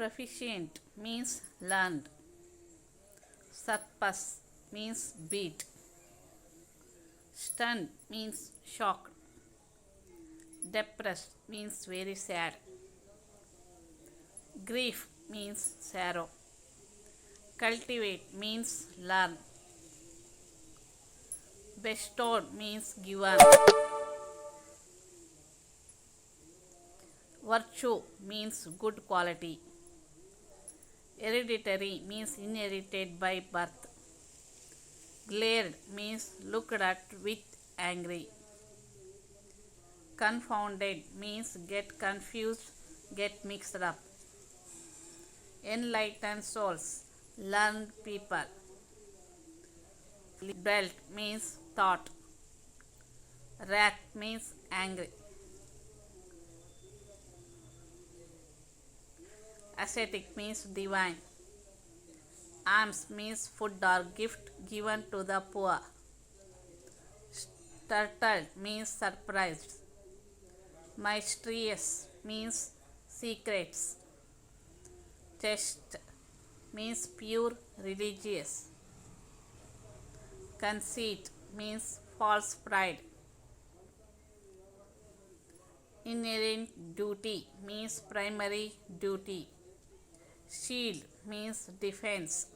Proficient means learned. Surpass means beat. Stunned means shocked. Depressed means very sad. Grief means sorrow. Cultivate means learn. Bestowed means given. Virtue means good quality. Hereditary means inherited by birth. Glared means looked at with angry. Confounded means get confused, get mixed up. Enlightened souls, learned people. Belt means thought. Wrath means angry. Ascetic means divine. Alms means food or gift given to the poor. Startled means surprised. Mysterious means secrets. Chaste means pure religious. Conceit means false pride. Inherent duty means primary duty. Shield means defense.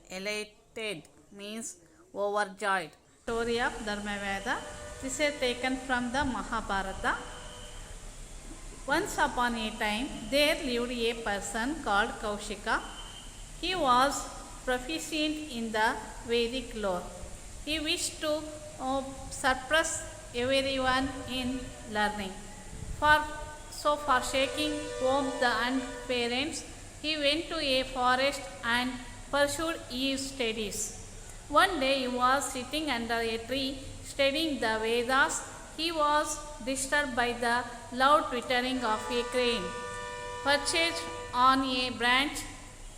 Elated means overjoyed. Story of Dharmaveda. This is taken from the Mahabharata. Once upon a time, there lived a person called Kaushika. He was proficient in the Vedic lore. He wished to surpass everyone in learning. For forsaking home and parents, he went to a forest and pursued his studies. One day he was sitting under a tree studying the Vedas. He was disturbed by the loud twittering of a crane. Perched on a branch,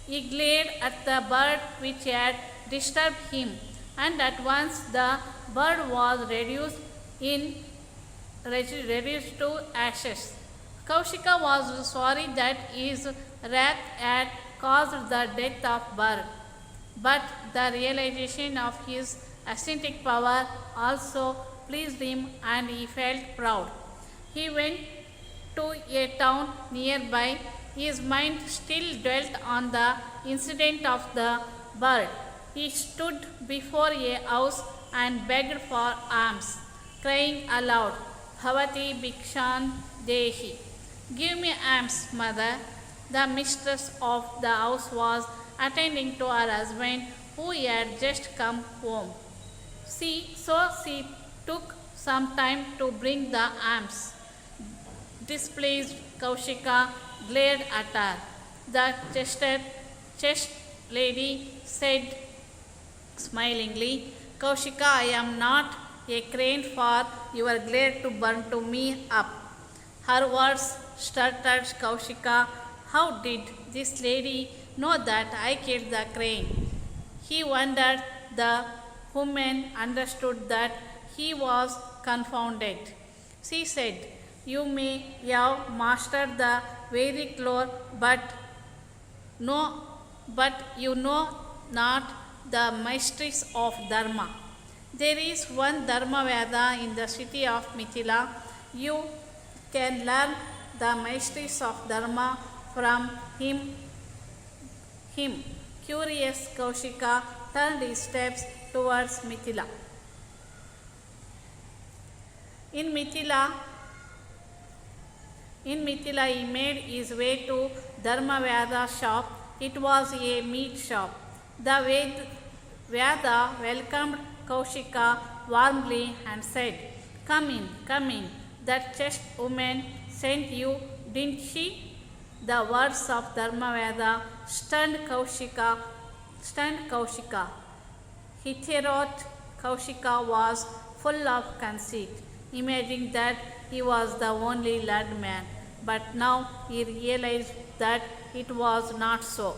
he glared at the bird which had disturbed him, and at once the bird was reduced to ashes. Kaushika was sorry that his wrath had caused the death of bird, but the realization of his ascetic power also pleased him and he felt proud. He went to a town nearby. His mind still dwelt on the incident of the bird. He stood before a house and begged for alms, crying aloud, Bhavati Bhikshan Dehi. Give me alms, mother. The mistress of the house was attending to her husband who had just come home. So she took some time to bring the alms. Displeased, Kaushika glared at her. The chest lady said smilingly, Kaushika, I am not a crane for your glare to burn to me up. Her words startled Kaushika. How did this lady know that I killed the crane? He wondered. The woman understood that he was confounded. She said, You may have mastered the Vedic lore, but you know not the mysteries of Dharma. There is one Dharma Veda in the city of Mithila. You can learn the mysteries of Dharma from him. Curious, Kaushika turned his steps towards Mithila. In Mithila, he made his way to Dharmaveda shop. It was a meat shop. The Veda welcomed Kaushika warmly and said, Come in. That chaste woman sent you, didn't she? The words of Dharmaveda stunned Kaushika. Hitherto, Kaushika was full of conceit, imagining that he was the only learned man. But now he realized that it was not so.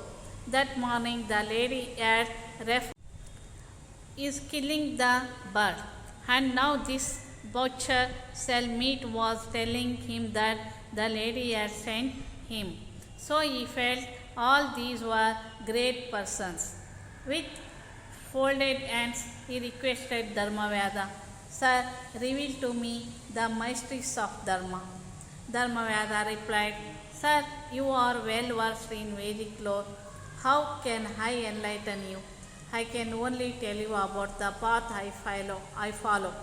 That morning the lady had is killing the bird, and now this butcher sell meat was telling him that the lady had sent him. So he felt all these were great persons. With folded hands, he requested Dharmavyada, Sir, reveal to me the mysteries of Dharma. Dharmavyada replied, Sir, you are well versed in Vedic lore. How can I enlighten you? I can only tell you about the path I follow.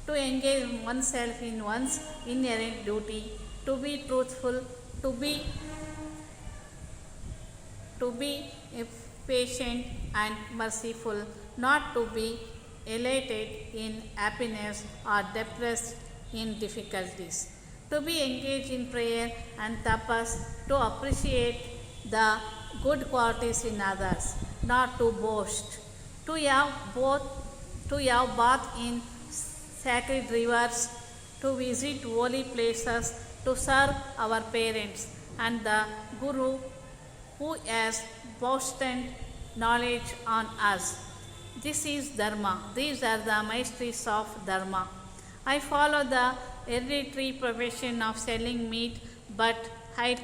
To engage oneself in one's inherent duty, to be truthful, to be patient and merciful, not to be elated in happiness or depressed in difficulties, to be engaged in prayer and tapas, to appreciate the good qualities in others, not to boast, to have bath in sacred rivers, to visit holy places, to serve our parents and the Guru who has bestowed knowledge on us. This is Dharma. These are the mysteries of Dharma. I follow the hereditary profession of selling meat, but I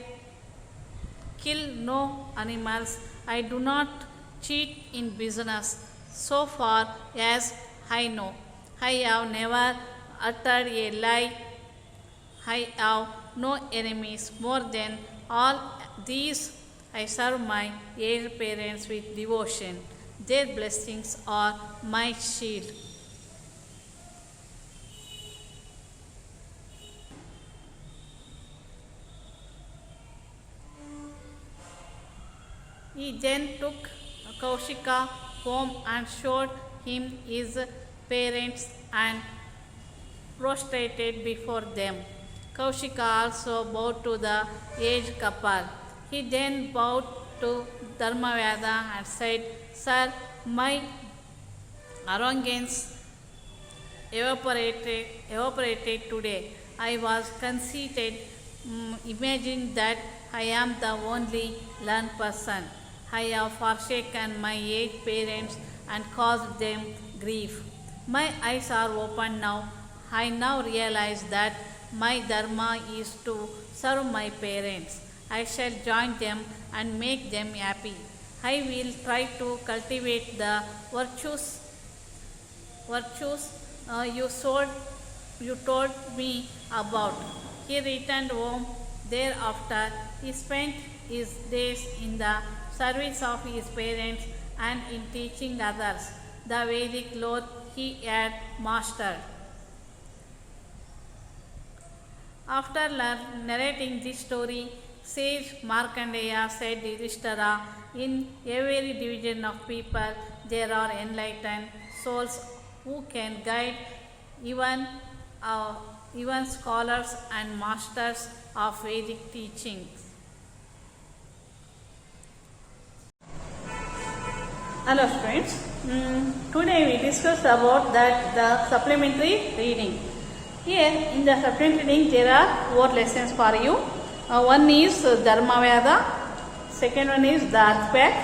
kill no animals. I do not cheat in business. So far as I know, I have never uttered a lie. I have no enemies. More than all these, I serve my aged parents with devotion. Their blessings are my shield. He then took Kaushika home and showed him his parents and prostrated before them. Kaushika also bowed to the aged couple. He then bowed to Dharmavyada and said, Sir, my arrogance evaporated today. I was conceited, imagining that I am the only learned person. I have forsaken my aged parents and caused them grief. My eyes are open now. I now realize that my dharma is to serve my parents. I shall join them and make them happy. I will try to cultivate the virtues you told me about. He returned home. Thereafter, he spent his days in the service of his parents and in teaching others the Vedic lore he had mastered. After narrating this story, sage Markandeya said Yudhishthira, in every division of people there are enlightened souls who can guide even scholars and masters of Vedic teachings. Hello students, today we discuss about the supplementary reading. Here in the supplementary reading there are 4 lessons for you. One is Dharmavyada, second one is the earthquake,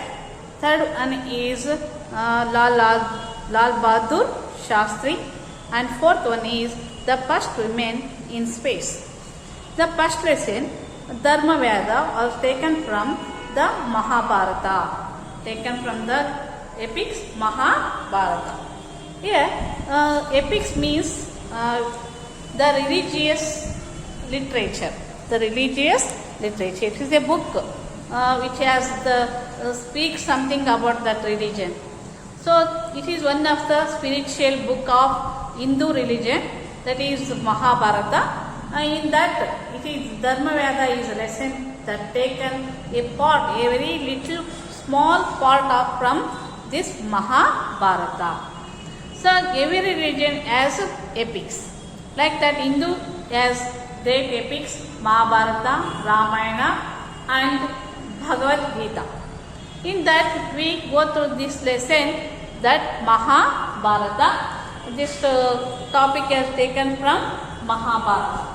third one is Lal Bahadur Shastri, and fourth one is the first women in space. The first lesson, Dharmavyada, was taken from the Mahabharata, taken from the epics Mahabharata. Here, epics means the religious literature. The religious literature. It is a book which has speaks something about that religion. So it is one of the spiritual book of Hindu religion, that is Mahabharata. In that, it is Dharmavyada is a lesson that taken a part, a very little small part of from this Mahabharata. So every religion has epics. Like that, Hindu has great epics, Mahabharata, Ramayana and Bhagavad Gita. In that we go through this lesson, that Mahabharata. This topic is taken from Mahabharata.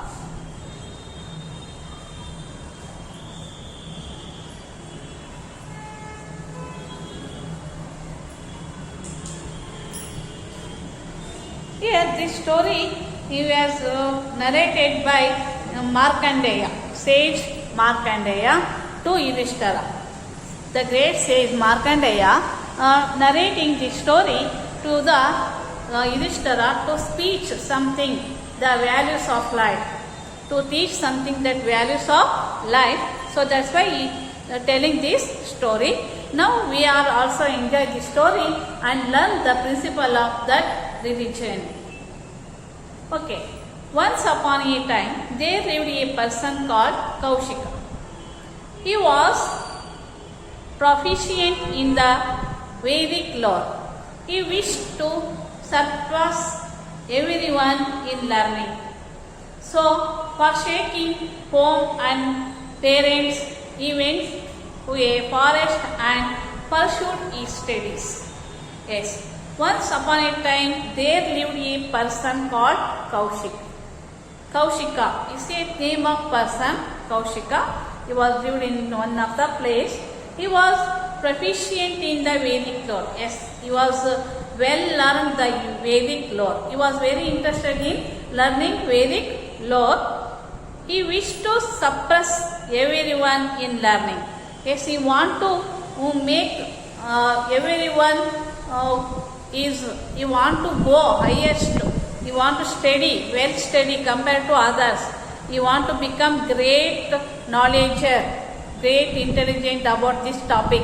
Here this story he was narrated by Markandeya, sage Markandeya to Yudhishthira. The great sage Markandeya narrating the story to the Yudhishthira to speak something, the values of life, to teach something that values of life. So that's why he telling this story. Now we are also enjoy the story and learn the principle of that religion. Okay. Once upon a time, there lived a person called Kaushika. He was proficient in the Vedic lore. He wished to surpass everyone in learning. So, forsaking home and parents, he went to a forest and pursued his studies. Yes, once upon a time, there lived a person called Kaushika. Kaushika is a name of person, Kaushika. He was lived in one of the place. He was proficient in the Vedic lore. Yes, he was well learned the Vedic lore. He was very interested in learning Vedic lore. He wished to suppress everyone in learning. Yes, he want to make everyone he want to go highest. He want to study, well study compared to others. He want to become great knowledger, great intelligent about this topic.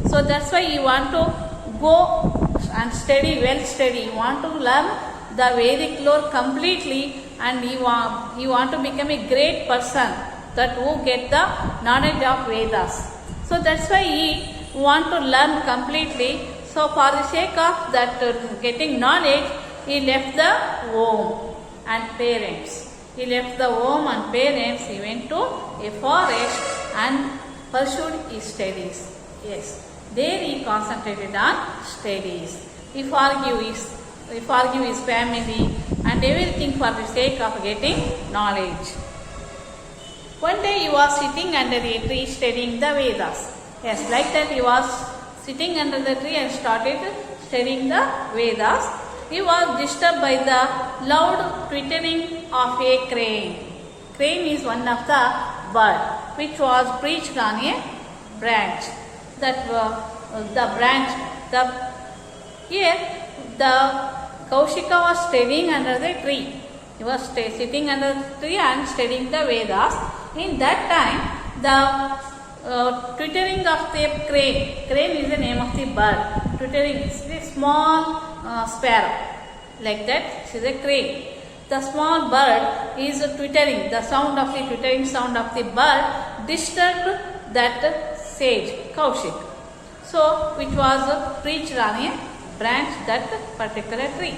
So that's why he want to go and study, well study. He want to learn the Vedic lore completely, and he want to become a great person that who get the knowledge of Vedas. So that's why he want to learn completely. So for the sake of that getting knowledge, he left the home and parents. He left the home and parents. He went to a forest and pursued his studies. Yes, there he concentrated on studies. He forgave his family and everything for the sake of getting knowledge. One day he was sitting under a tree studying the Vedas. Yes, like that he was sitting under the tree and started studying the Vedas. He was disturbed by the loud twittering of a crane. Crane is one of the bird which was perched on a branch. Here the Kaushika was studying under the tree. He was sitting under the tree and studying the Vedas. In that time, the twittering of the crane is the name of the bird. Twittering is a small sparrow. Like that, it is a crane. The small bird is twittering. The sound of the twittering sound of the bird disturbed that sage, Kaushik. So, which was perched on a branch that particular tree.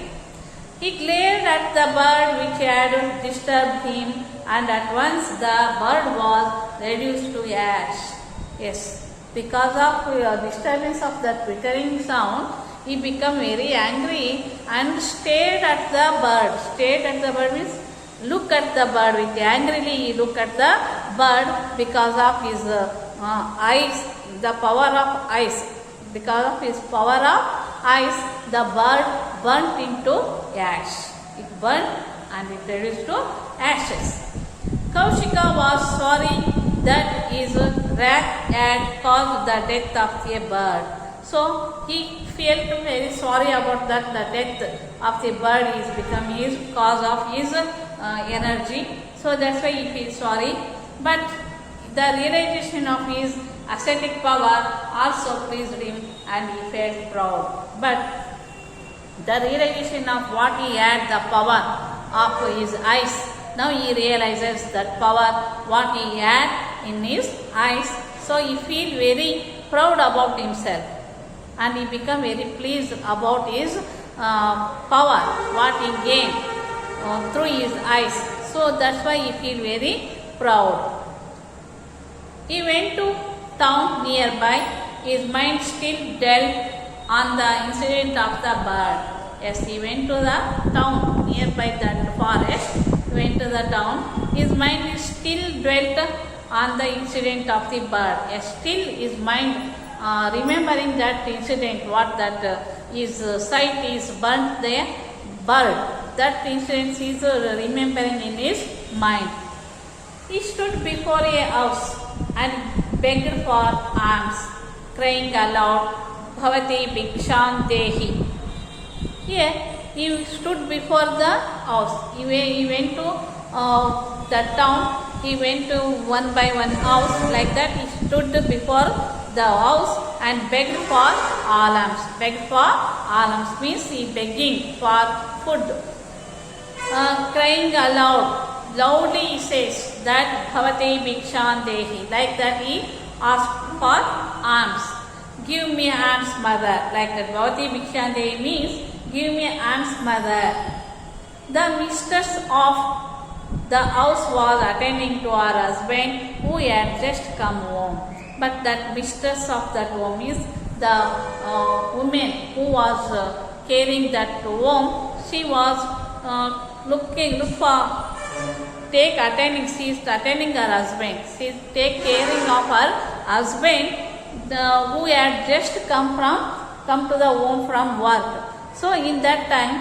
He glared at the bird which had disturbed him, and at once the bird was reduced to ash. Yes, because of disturbance of the twittering sound, he became very angry and stared at the bird. Stared at the bird means look at the bird with angrily. He looked at the bird because of his eyes, the power of eyes. Because of his power of eyes, the bird burnt into ash. It burnt and it reduced to ashes. Kaushika was sorry that his wrath had caused the death of a bird. So he felt very sorry about that. The death of the bird is become his cause of his energy. So that's why he feels sorry. But the realization of his ascetic power also pleased him and he felt proud. But the realization of what he had, the power of his eyes, now he realizes that power what he had in his eyes. So he feel very proud about himself and he become very pleased about his power what he gained through his eyes. So that's why he feel very proud. He went to town nearby. His mind still dwelt on the incident of the bird. Yes, he went to the town nearby that forest. He went to the town. His mind is still dwelt on the incident of the bird. Yes, still his mind remembering that incident, what that his sight is burnt the bird. That incident is remembering in his mind. He stood before a house and begged for alms, crying aloud, Bhavati Bhiksham Dehi. Here he stood before the house. He went to the town. He went to one by one house. Like that, he stood before the house and begged for alms. Begged for alms means he begging for food. Crying aloud, loudly he says that Bhavati Bhiksham Dehi. Like that, he asked for alms. Give me alms, mother. Like that, Bhavati Bhiksham Dehi means give me alms, mother. The mistress of the house was attending to her husband who had just come home. But that mistress of that home is the woman who was caring that home. She was attending her husband. She is caring of her husband who had just come to the home from work. So in that time,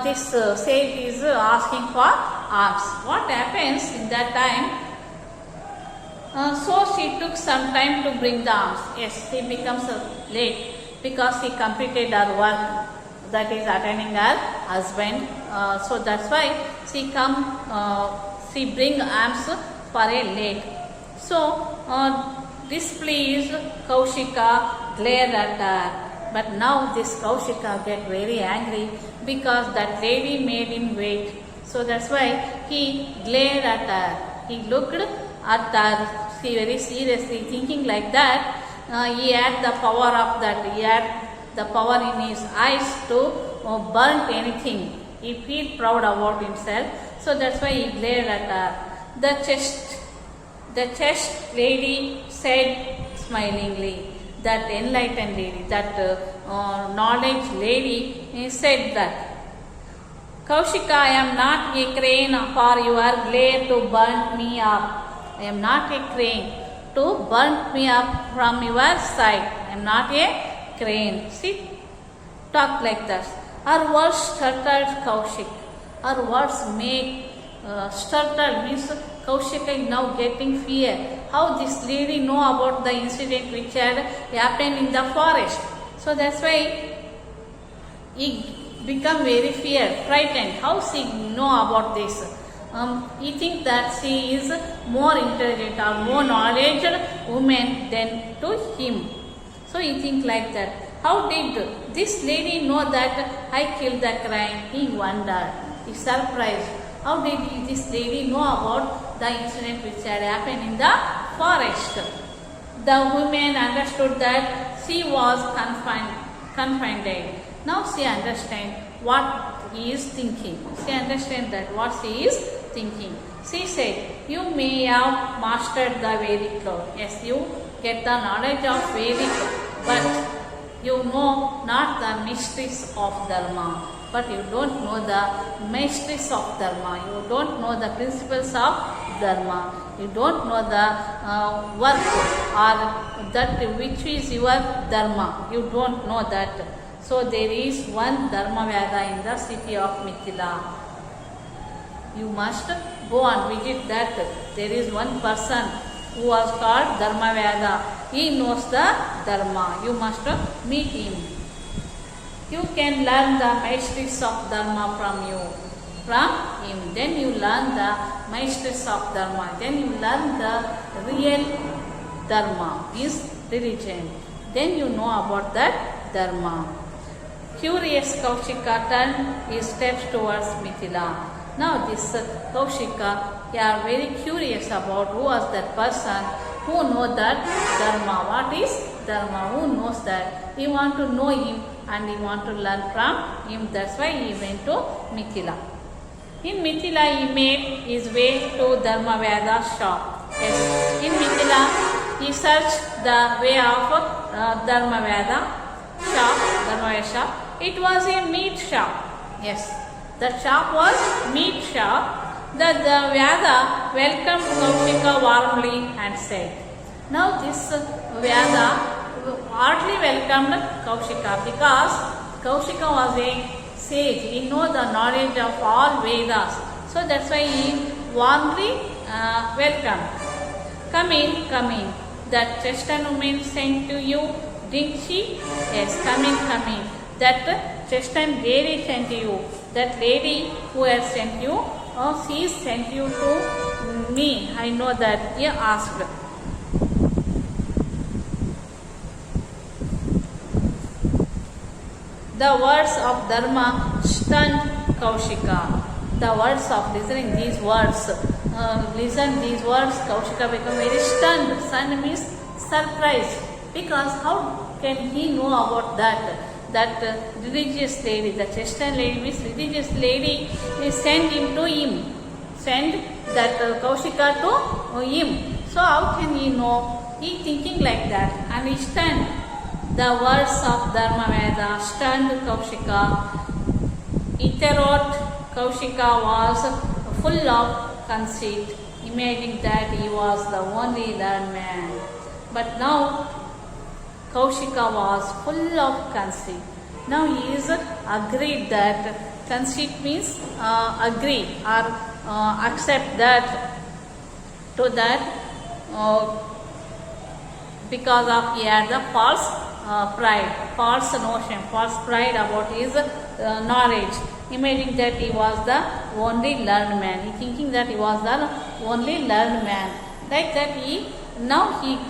this sage is asking for alms. What happens in that time? So she took some time to bring the alms. Yes, she becomes late because she completed her work, that is attending her husband. So that's why she bring alms for a late. So displeased Kaushika glared at her. But now this Kaushika get very angry because that lady made him wait. So that's why he glared at her. He looked at her very seriously, thinking like that he had the power of that. He had the power in his eyes to burn anything. He feel proud about himself. So that's why he glared at her. The chest lady said smilingly. That enlightened lady, that knowledge lady said that, Kaushika, I am not a crane for your glare to burn me up. I am not a crane to burn me up from your side. I am not a crane. See, talk like that. Her words startled Kaushik. Her words made startled means Kaushika is now getting fear. How this lady know about the incident which had happened in the forest. So that's why he become very frightened. How she know about this? He think that she is more intelligent or more knowledgeable woman than to him. So he think like that. How did this lady know that I killed the crime? He wondered. He surprised. How did this lady know about the incident which had happened in the forest? The woman understood that she was confined. Now she understands what he is thinking. She understands that what she is thinking. She said, you may have mastered the Vedic law. Yes, you get the knowledge of Vedic, but you know not the mysteries of Dharma. But you don't know the mysteries of Dharma. You don't know the principles of Dharma. You don't know the work or that which is your Dharma. You don't know that. So there is one Dharma Vyada in the city of Mithila. You must go and visit that. There is one person who was called Dharma Vyada. He knows the Dharma. You must meet him. You can learn the mysteries of Dharma from him. Then you learn the mysteries of Dharma. Then you learn the real Dharma, is religion. Then you know about that Dharma. Curious Kaushika turned his steps towards Mithila. Now this Kaushika, they are very curious about who was that person who knows that Dharma. What is Dharma? Who knows that? He want to know him and he want to learn from him. That's why he went to Mithila. In Mithila, he made his way to Dharma Vyada's shop. Yes, in Mithila, he searched the way of Dharma Vyada shop. It was a meat shop. Yes, the shop was meat shop. The Vyada welcomed Kaushika warmly and said, now this Vyada heartily welcomed Kaushika because Kaushika was a sage. He knows the knowledge of all Vedas. So that's why he warmly welcome. Come in, come in. That Cheston woman sent to you, didn't she? Yes, come in, come in. That Cheston lady sent you. That lady who has sent you, oh, she sent you to me. I know that. He asked. The words of Dharma stunned Kaushika. The words of listening these words, Kaushika became very stunned. Stunned means surprised, because how can he know about that? That religious lady, the Cheston lady means religious lady, sent him to him, send that Kaushika to him. So how can he know? He thinking like that, and he stunned. The words of Dharma Veda stunned Kaushika. Iterot Kaushika was full of conceit, imagining that he was the only learned man. But now Kaushika was full of conceit. Now he is agreed that conceit means agree or accept that to that because of he had the false pride, false notion, false pride about his knowledge, imagining that he was the only learned man. He thinking that he was the only learned man. Like that he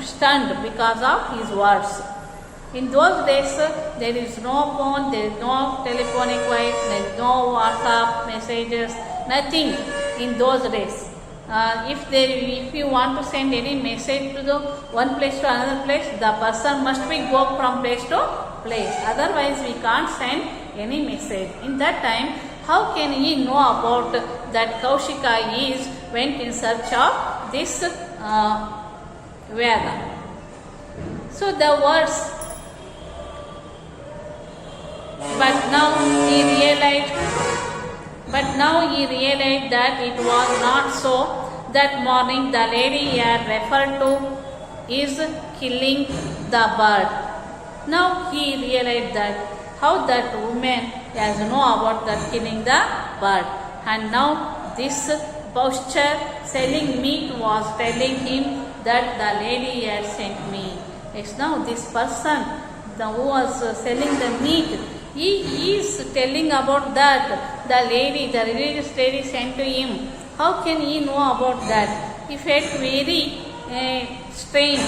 stunned because of his words. In those days, there is no phone, there is no telephonic wire, there is no WhatsApp messages, nothing in those days. If you want to send any message to the one place to another place, the person must be go from place to place. Otherwise, we can't send any message. In that time, how can he know about that Kaushika went in search of this Veda? So the words. But now he realized that it was not so. That morning the lady he had referred to is killing the bird. Now he realized that how that woman has know about that killing the bird. And now this butcher selling meat was telling him that the lady had sent me. Yes, now this person who was selling the meat, he is telling about that the religious lady sent to him. How can he know about that? He felt very strange.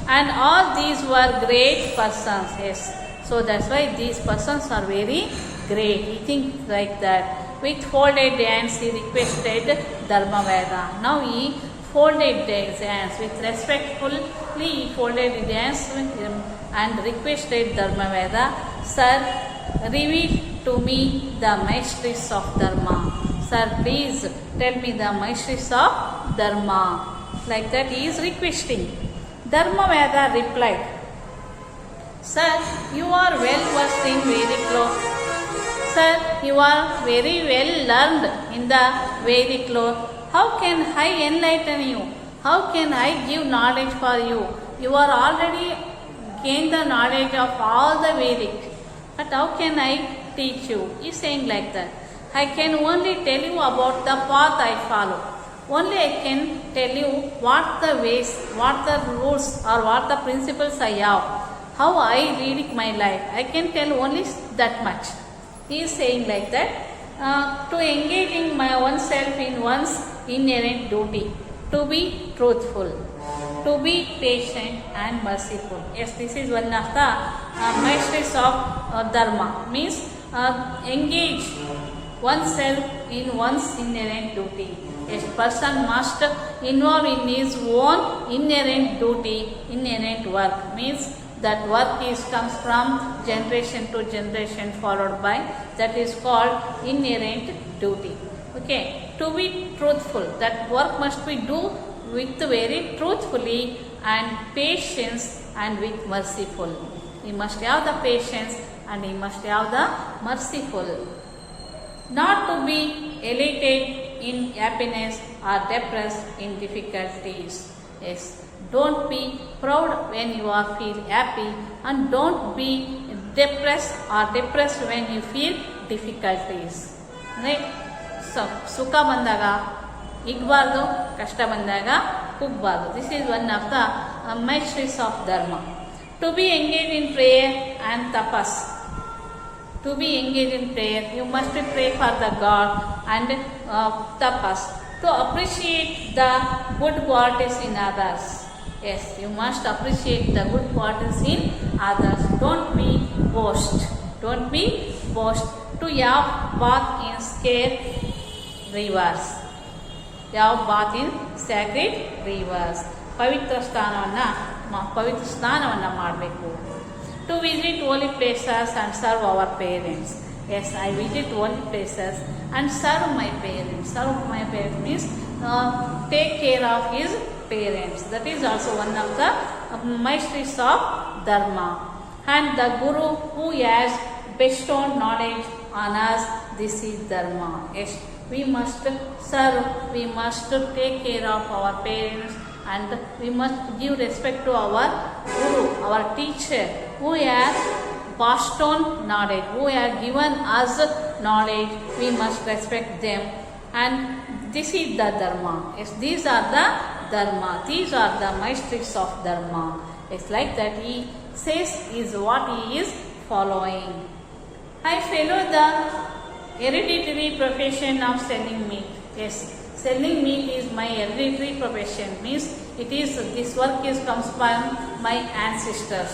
And all these were great persons. Yes. So that's why these persons are very great. He thinks like that. With folded hands he requested Dharma Veda. Now he folded his hands. With respectfully he folded his hands and requested Dharma Veda. Sir, reveal to me the mysteries of Dharma. Sir, please tell me the mysteries of Dharma. Like that he is requesting. Dharma Veda replied, Sir, you are well versed in Vedic law. Sir, you are very well learned in the Vedic law. How can I enlighten you? How can I give knowledge for you? You are already gained the knowledge of all the Vedic. But how can I teach you? He is saying like that. I can only tell you about the path I follow. Only I can tell you what the ways, what the rules or what the principles I have. How I lead my life. I can tell only that much. He is saying like that. To engaging my oneself in one's inherent duty. To be truthful. To be patient and merciful. Yes, this is one of the mysteries of Dharma. Means engage oneself in one's inherent duty. A person must involve in his own inherent duty, inherent work. Means that work comes from generation to generation followed by, that is called inherent duty. Okay, to be truthful, that work must be do with very truthfully and patience and with merciful. He must have the patience and he must have the merciful. Not to be elated in happiness or depressed in difficulties. Yes. Don't be proud when you are feel happy, and don't be depressed when you feel difficulties. Right? So, ಸುಖ ಬಂದಾಗ ಹಿಗ್ಬಾರ್ದು, ಕಷ್ಟ ಬಂದಾಗ ಕುಗ್ಬಾರ್ದು. This is one of the mysteries of dharma. To be engage in prayer and tapas. To be engaged in prayer, you must pray for the God and tapas. To appreciate the good qualities in others. Yes, you must appreciate the good qualities in others. Don't be boast. Don't be boast. To have bath in sacred rivers. Have bath in sacred rivers. ಪವಿತ್ರ ಸ್ನಾನವನ್ನು ಮಾಡಬೇಕು. To visit holy places and serve our parents. Yes, I visit holy places and serve my parents. Serve my parents means take care of his parents. That is also one of the mysteries of Dharma. And the Guru who has bestowed knowledge on us, this is Dharma. Yes, we must serve, we must take care of our parents, and we must give respect to our Guru, our teacher, who has passed on knowledge, who has given us knowledge. We must respect them, and this is the Dharma. Yes, these are the Dharma. These are the mysteries of Dharma. It's like that he says is what he is following. I follow the hereditary profession of selling meat. Yes, selling meat is my hereditary profession. Means it is, this work is comes from my ancestors,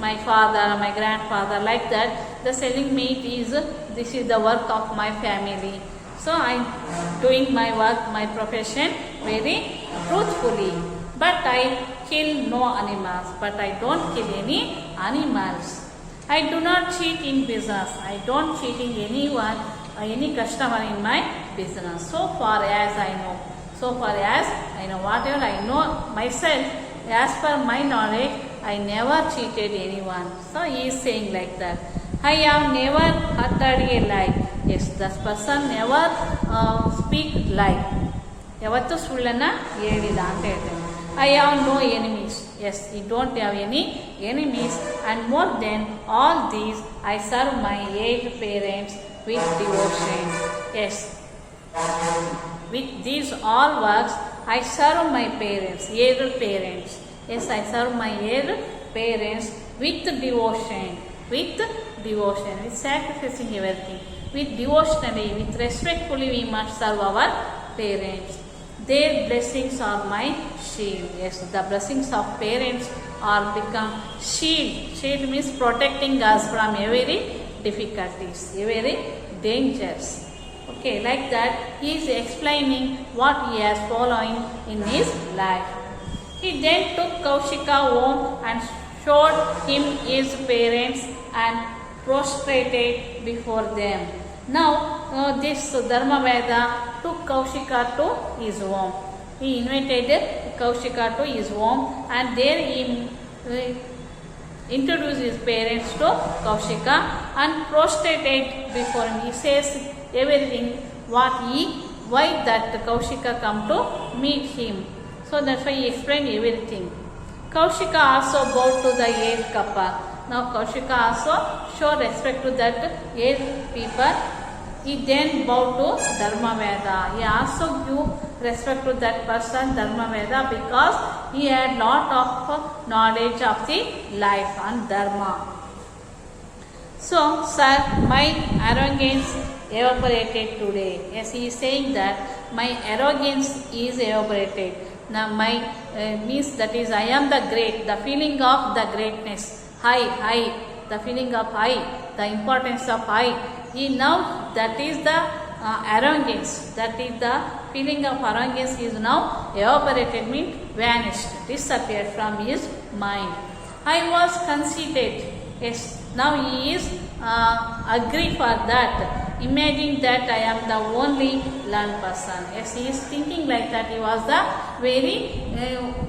my father, my grandfather, like that. The selling meat is, this is the work of my family. So I am doing my work, my profession very truthfully. But I kill no animals. But I don't kill any animals. I do not cheat in business. I don't cheating anyone, any customer in my business. So far as I know. So far as I know, whatever I know myself, as per my knowledge, I never cheated anyone. So he is saying like that. I have never uttered a lie. Yes, that person never speak lie. ಯಾವತ್ತೂ ಸುಳ್ಳನ್ನು ಹೇಳಿಲ್ಲ ಅಂತ ಹೇಳ್ತೇನೆ. I have no enemies. Yes, you don't have any enemies. And more than all these, I serve my aged parents with devotion. Yes, with these all works, I serve my parents, aged parents. Yes, I serve my aged parents with devotion. With devotion, with sacrificing everything. With devotionally, with respectfully, we must serve our parents. Their blessings are my shield. Yes, the blessings of parents are become shield. Shield means protecting us from every difficulties, every dangers. Okay, like that, he is explaining what he has following in his life. He then took Kaushika home and showed him his parents and prostrated before them. Now, this Dharmaveda took Kaushika to his home. He invited Kaushika to his home, and there he introduced his parents to Kaushika and prostrated before him. He says everything why that Kaushika come to meet him. So that's why he explained everything. Kaushika also bowed to the aged couple. Now Kaushika also showed respect to that aged people. He then bowed to Dharmaveda. He also gave respect to that person, Dharmaveda, because he had lot of knowledge of the life and Dharma. So, sir, my arrogance evaporated today. Yes, he is saying that my arrogance is evaporated. Now, my means that is I am the great, the feeling of the greatness, I, the feeling of I, the importance of I. Now that is the arrogance, that is the feeling of arrogance is now evaporated, means vanished, disappeared from his mind. I was conceited. Yes, now he is agree for that. Imagine that I am the only learned person. Yes, he is thinking like that. He was the very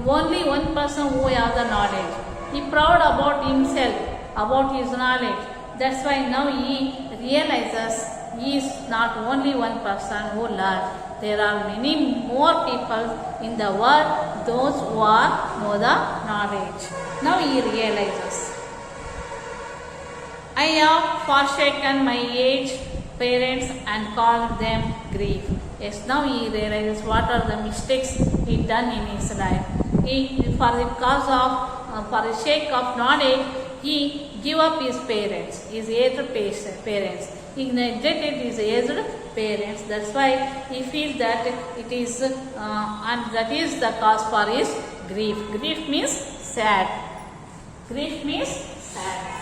only one person who has the knowledge. He proud about himself, about his knowledge. That's why now he realizes he is not only one person who learned. There are many more people in the world, those who know the knowledge. Now he realizes. I have forsaken my aged parents and called them grief. Yes, now he realizes what are the mistakes he done in his life. He, for the cause of, for the sake of knowledge, he gave up his parents, his aged parents. He neglected his aged parents. That's why he feels that it is, and that is the cause for his grief. Grief means sad. Grief means sad.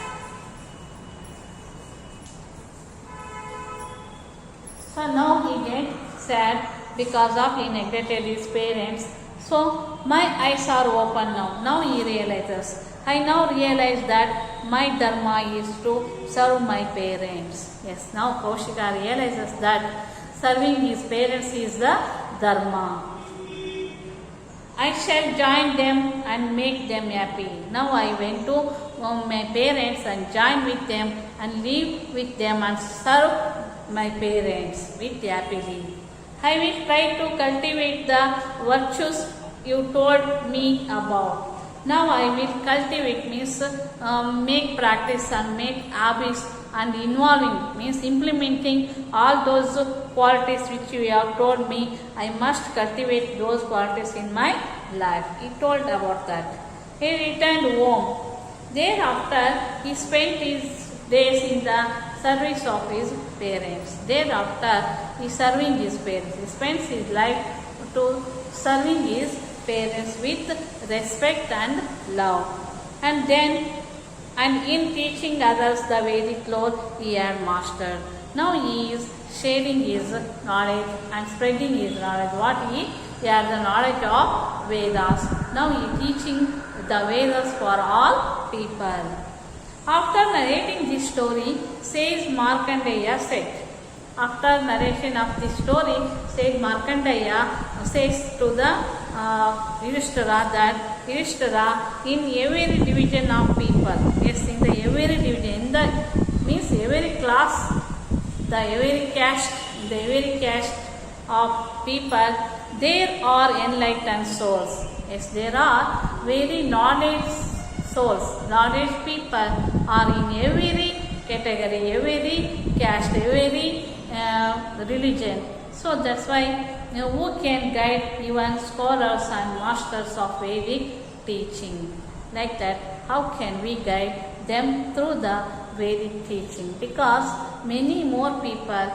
So now he get sad because of he neglected his parents. So my eyes are open now. Now he realizes. I now realize that my dharma is to serve my parents. Yes, now Kaushika realizes that serving his parents is the dharma. I shall join them and make them happy. Now I went to my parents and join with them and live with them and serve my parents with happily. I will try to cultivate the virtues you told me about. Now I will cultivate means make practice and make habits and involving means implementing all those qualities which you have told me. I must cultivate those qualities in my life. He told about that. He returned home. Thereafter he spent his days in the service of his parents. Thereafter he serving his parents. He spends his life to serving his parents with respect and love. And then, and in teaching others the Vedic lore he had mastered. Now he is sharing his knowledge and spreading his knowledge. What he had the knowledge of Vedas. Now he teaching the Vedas for all people. After narrating this story, says Markandeya said. After narration of this story, said Markandeya says to the Yudhishthira that Yudhishthira, in every division of people, yes, in the every division, in the means every class, the every caste, the every caste of people, there are enlightened souls. Yes, there are very knowledge souls, knowledge people are in every category, every caste, every religion. So that's why who can guide even scholars and masters of Vedic teaching. Like that, how can we guide them through the Vedic teaching? Because many more people,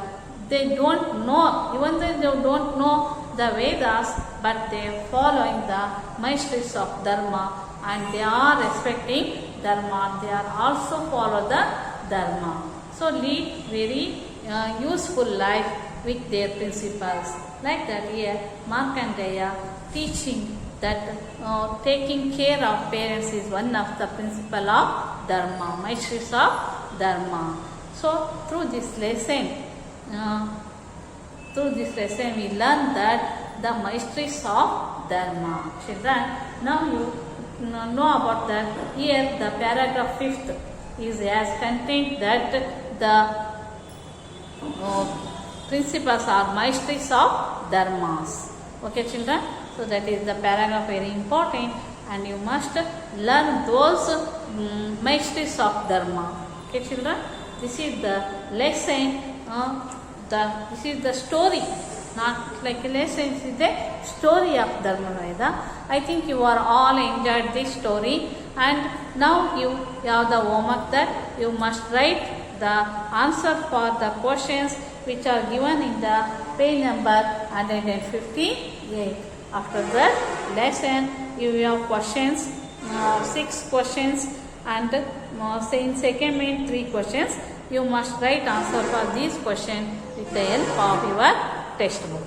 they don't know, even though they don't know the Vedas, but they are following the mysteries of Dharma and they are respecting Dharma. They are also follow the Dharma. So lead very useful life with their principles. Like that here, Markandeya teaching that taking care of parents is one of the principle of Dharma, mysteries of Dharma. So through this lesson we learn that the mysteries of Dharma. Children, now you know about that. Here the paragraph 5th is as content that the principles are mysteries of dharmas. Okay, children? So that is the paragraph very important and you must learn those mysteries of dharma. Okay, children? This is the lesson, this is the story, not like a lesson, this is the story of Dharma Veda. I think you are all enjoyed this story and now you have the homework that you must write the answer for the questions which are given in the page number 158. After that lesson, you have questions, 6 questions and in second main 3 questions. You must write answer for these questions with the help of your textbook.